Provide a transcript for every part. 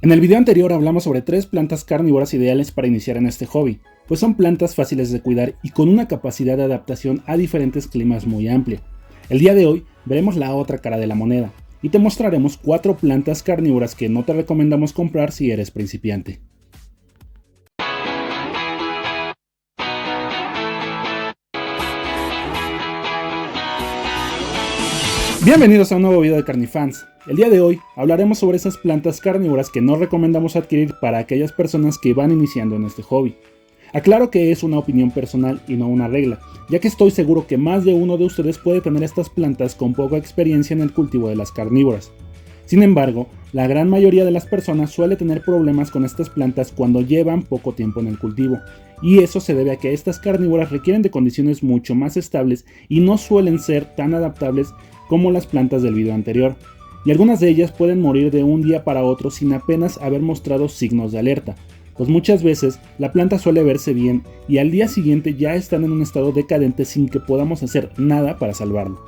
En el video anterior hablamos sobre 3 plantas carnívoras ideales para iniciar en este hobby, pues son plantas fáciles de cuidar y con una capacidad de adaptación a diferentes climas muy amplia. El día de hoy veremos la otra cara de la moneda y te mostraremos 4 plantas carnívoras que no te recomendamos comprar si eres principiante. Bienvenidos a un nuevo video de Carnifans. El día de hoy hablaremos sobre esas plantas carnívoras que no recomendamos adquirir para aquellas personas que van iniciando en este hobby. Aclaro que es una opinión personal y no una regla, ya que estoy seguro que más de uno de ustedes puede tener estas plantas con poca experiencia en el cultivo de las carnívoras. Sin embargo, la gran mayoría de las personas suele tener problemas con estas plantas cuando llevan poco tiempo en el cultivo, y eso se debe a que estas carnívoras requieren de condiciones mucho más estables y no suelen ser tan adaptables como las plantas del video anterior, y algunas de ellas pueden morir de un día para otro sin apenas haber mostrado signos de alerta, pues muchas veces la planta suele verse bien y al día siguiente ya están en un estado decadente sin que podamos hacer nada para salvarlo.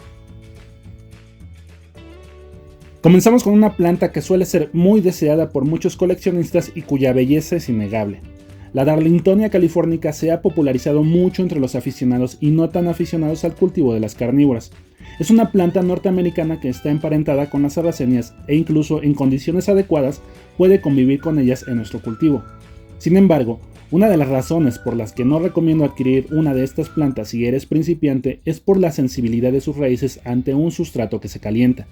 Comenzamos con una planta que suele ser muy deseada por muchos coleccionistas y cuya belleza es innegable. La Darlingtonia californica se ha popularizado mucho entre los aficionados y no tan aficionados al cultivo de las carnívoras. Es una planta norteamericana que está emparentada con las sarracenias e incluso en condiciones adecuadas puede convivir con ellas en nuestro cultivo. Sin embargo, una de las razones por las que no recomiendo adquirir una de estas plantas si eres principiante es por la sensibilidad de sus raíces ante un sustrato que se calienta.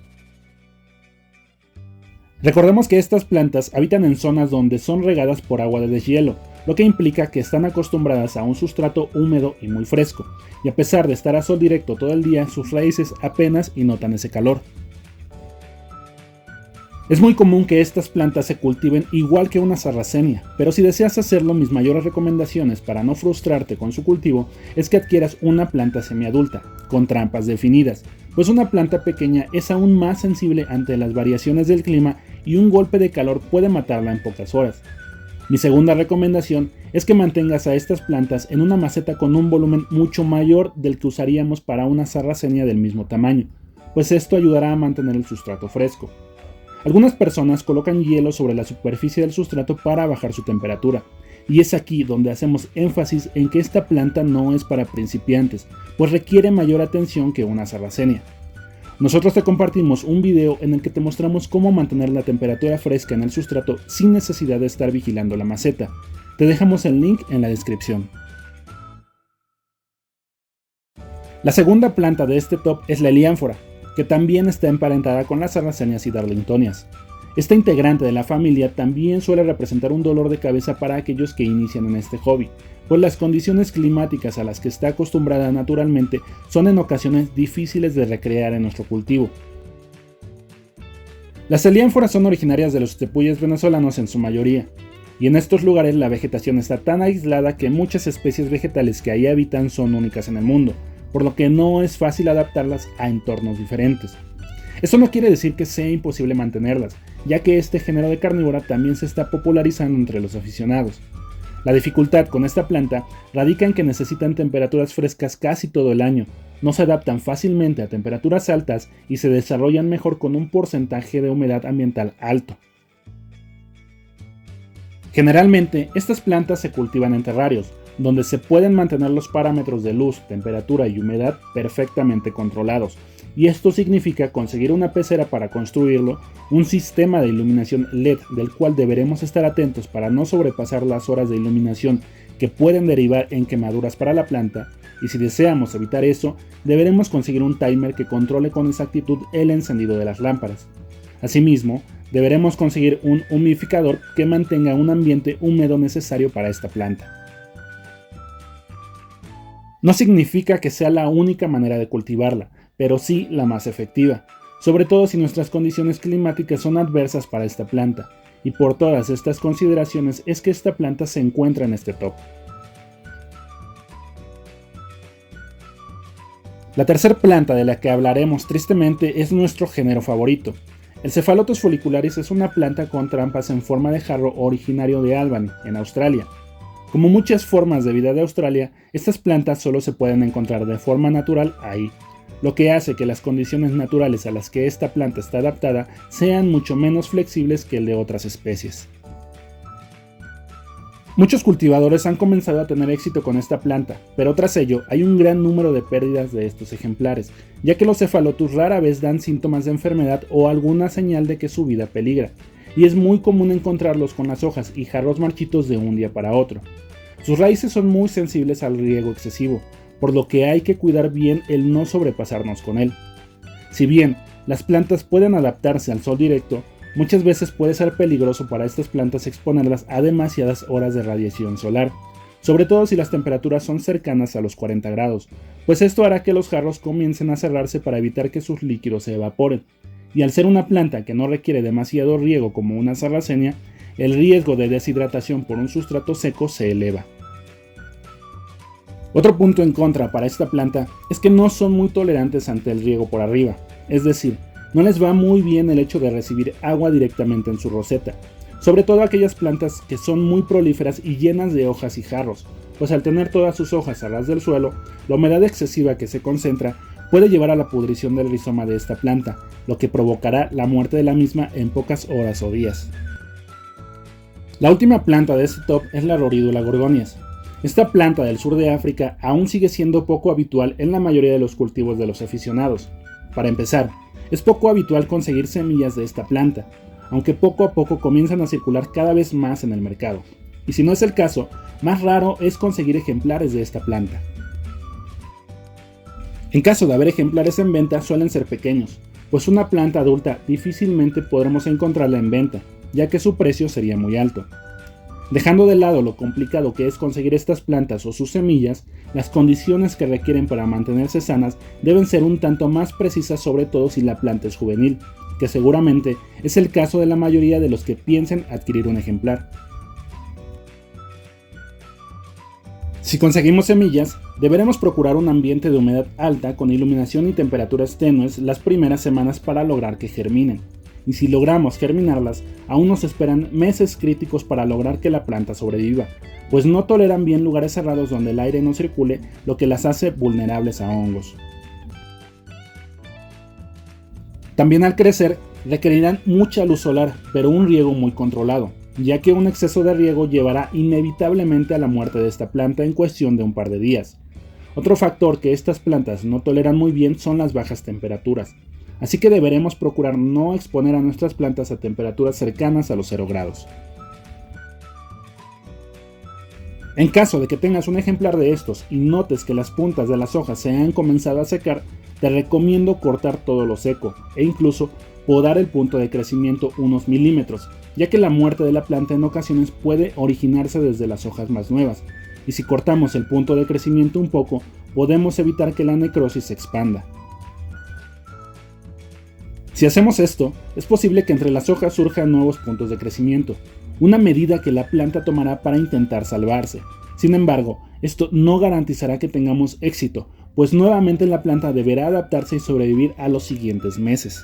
Recordemos que estas plantas habitan en zonas donde son regadas por agua de deshielo, lo que implica que están acostumbradas a un sustrato húmedo y muy fresco, y a pesar de estar a sol directo todo el día, sus raíces apenas y notan ese calor. Es muy común que estas plantas se cultiven igual que una sarracenia, pero si deseas hacerlo, mis mayores recomendaciones para no frustrarte con su cultivo es que adquieras una planta semiadulta, con trampas definidas, pues una planta pequeña es aún más sensible ante las variaciones del clima y un golpe de calor puede matarla en pocas horas. Mi segunda recomendación es que mantengas a estas plantas en una maceta con un volumen mucho mayor del que usaríamos para una sarracenia del mismo tamaño, pues esto ayudará a mantener el sustrato fresco. Algunas personas colocan hielo sobre la superficie del sustrato para bajar su temperatura, y es aquí donde hacemos énfasis en que esta planta no es para principiantes, pues requiere mayor atención que una sarracenia. Nosotros te compartimos un video en el que te mostramos cómo mantener la temperatura fresca en el sustrato sin necesidad de estar vigilando la maceta. Te dejamos el link en la descripción. La segunda planta de este top es la heliánfora, que también está emparentada con las sarracenias y darlingtonias. Esta integrante de la familia también suele representar un dolor de cabeza para aquellos que inician en este hobby, pues las condiciones climáticas a las que está acostumbrada naturalmente son en ocasiones difíciles de recrear en nuestro cultivo. Las heliánforas son originarias de los tepuyes venezolanos en su mayoría, y en estos lugares la vegetación está tan aislada que muchas especies vegetales que ahí habitan son únicas en el mundo, por lo que no es fácil adaptarlas a entornos diferentes. Esto no quiere decir que sea imposible mantenerlas, ya que este género de carnívora también se está popularizando entre los aficionados. La dificultad con esta planta radica en que necesitan temperaturas frescas casi todo el año, no se adaptan fácilmente a temperaturas altas y se desarrollan mejor con un porcentaje de humedad ambiental alto. Generalmente, estas plantas se cultivan en terrarios, donde se pueden mantener los parámetros de luz, temperatura y humedad perfectamente controlados, y esto significa conseguir una pecera para construirlo, un sistema de iluminación LED del cual deberemos estar atentos para no sobrepasar las horas de iluminación que pueden derivar en quemaduras para la planta, y si deseamos evitar eso, deberemos conseguir un timer que controle con exactitud el encendido de las lámparas. Asimismo, deberemos conseguir un humidificador que mantenga un ambiente húmedo necesario para esta planta. No significa que sea la única manera de cultivarla, pero sí la más efectiva, sobre todo si nuestras condiciones climáticas son adversas para esta planta, y por todas estas consideraciones es que esta planta se encuentra en este top. La tercera planta de la que hablaremos tristemente es nuestro género favorito. El Cephalotus follicularis es una planta con trampas en forma de jarro originario de Albany, en Australia. Como muchas formas de vida de Australia, estas plantas solo se pueden encontrar de forma natural ahí. lo que hace que las condiciones naturales a las que esta planta está adaptada sean mucho menos flexibles que el de otras especies. Muchos cultivadores han comenzado a tener éxito con esta planta, pero tras ello hay un gran número de pérdidas de estos ejemplares, ya que los cefalotus rara vez dan síntomas de enfermedad o alguna señal de que su vida peligra, y es muy común encontrarlos con las hojas y jarros marchitos de un día para otro. Sus raíces son muy sensibles al riego excesivo, por lo que hay que cuidar bien el no sobrepasarnos con él. Si bien las plantas pueden adaptarse al sol directo, muchas veces puede ser peligroso para estas plantas exponerlas a demasiadas horas de radiación solar, sobre todo si las temperaturas son cercanas a los 40 grados, pues esto hará que los jarros comiencen a cerrarse para evitar que sus líquidos se evaporen, y al ser una planta que no requiere demasiado riego como una sarracenia, el riesgo de deshidratación por un sustrato seco se eleva. Otro punto en contra para esta planta es que no son muy tolerantes ante el riego por arriba, es decir, no les va muy bien el hecho de recibir agua directamente en su roseta, sobre todo aquellas plantas que son muy prolíferas y llenas de hojas y jarros, pues al tener todas sus hojas a ras del suelo, la humedad excesiva que se concentra puede llevar a la pudrición del rizoma de esta planta, lo que provocará la muerte de la misma en pocas horas o días. La última planta de este top es la Roridula gorgonias. Esta planta del sur de África aún sigue siendo poco habitual en la mayoría de los cultivos de los aficionados. Para empezar, es poco habitual conseguir semillas de esta planta, aunque poco a poco comienzan a circular cada vez más en el mercado. Y si no es el caso, más raro es conseguir ejemplares de esta planta. En caso de haber ejemplares en venta suelen ser pequeños, pues una planta adulta difícilmente podremos encontrarla en venta, ya que su precio sería muy alto. Dejando de lado lo complicado que es conseguir estas plantas o sus semillas, las condiciones que requieren para mantenerse sanas deben ser un tanto más precisas, sobre todo si la planta es juvenil, que seguramente es el caso de la mayoría de los que piensen adquirir un ejemplar. Si conseguimos semillas, deberemos procurar un ambiente de humedad alta con iluminación y temperaturas tenues las primeras semanas para lograr que germinen. Y si logramos germinarlas, aún nos esperan meses críticos para lograr que la planta sobreviva, pues no toleran bien lugares cerrados donde el aire no circule, lo que las hace vulnerables a hongos. También al crecer requerirán mucha luz solar, pero un riego muy controlado, ya que un exceso de riego llevará inevitablemente a la muerte de esta planta en cuestión de un par de días. Otro factor que estas plantas no toleran muy bien son las bajas temperaturas, así que deberemos procurar no exponer a nuestras plantas a temperaturas cercanas a los 0 grados. En caso de que tengas un ejemplar de estos y notes que las puntas de las hojas se han comenzado a secar, te recomiendo cortar todo lo seco e incluso podar el punto de crecimiento unos milímetros, ya que la muerte de la planta en ocasiones puede originarse desde las hojas más nuevas, y si cortamos el punto de crecimiento un poco, podemos evitar que la necrosis se expanda. Si hacemos esto, es posible que entre las hojas surjan nuevos puntos de crecimiento, una medida que la planta tomará para intentar salvarse. Sin embargo, esto no garantizará que tengamos éxito, pues nuevamente la planta deberá adaptarse y sobrevivir a los siguientes meses.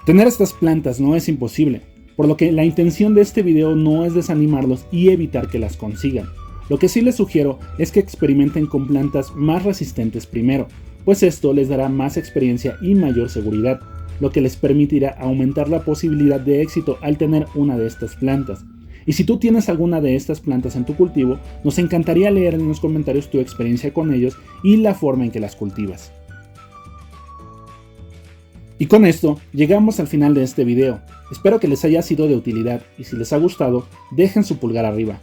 Tener estas plantas no es imposible, por lo que la intención de este video no es desanimarlos y evitar que las consigan. Lo que sí les sugiero es que experimenten con plantas más resistentes primero, pues esto les dará más experiencia y mayor seguridad, lo que les permitirá aumentar la posibilidad de éxito al tener una de estas plantas. Y si tú tienes alguna de estas plantas en tu cultivo, nos encantaría leer en los comentarios tu experiencia con ellos y la forma en que las cultivas. Y con esto llegamos al final de este video. Espero que les haya sido de utilidad y si les ha gustado, dejen su pulgar arriba.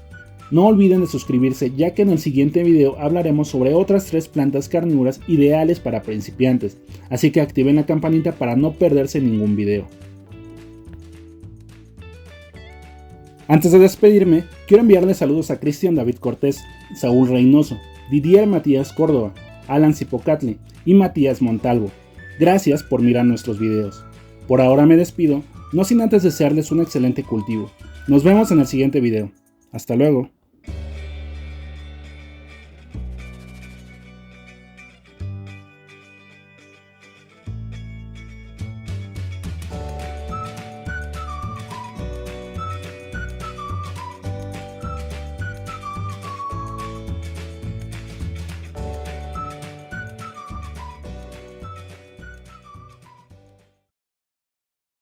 No olviden de suscribirse, ya que en el siguiente video hablaremos sobre otras 3 plantas carnívoras ideales para principiantes, así que activen la campanita para no perderse ningún video. Antes de despedirme, quiero enviarles saludos a Cristian David Cortés, Saúl Reynoso, Didier Matías Córdoba, Alan Cipocatli y Matías Montalvo. Gracias por mirar nuestros videos. Por ahora me despido, no sin antes desearles un excelente cultivo. Nos vemos en el siguiente video. Hasta luego.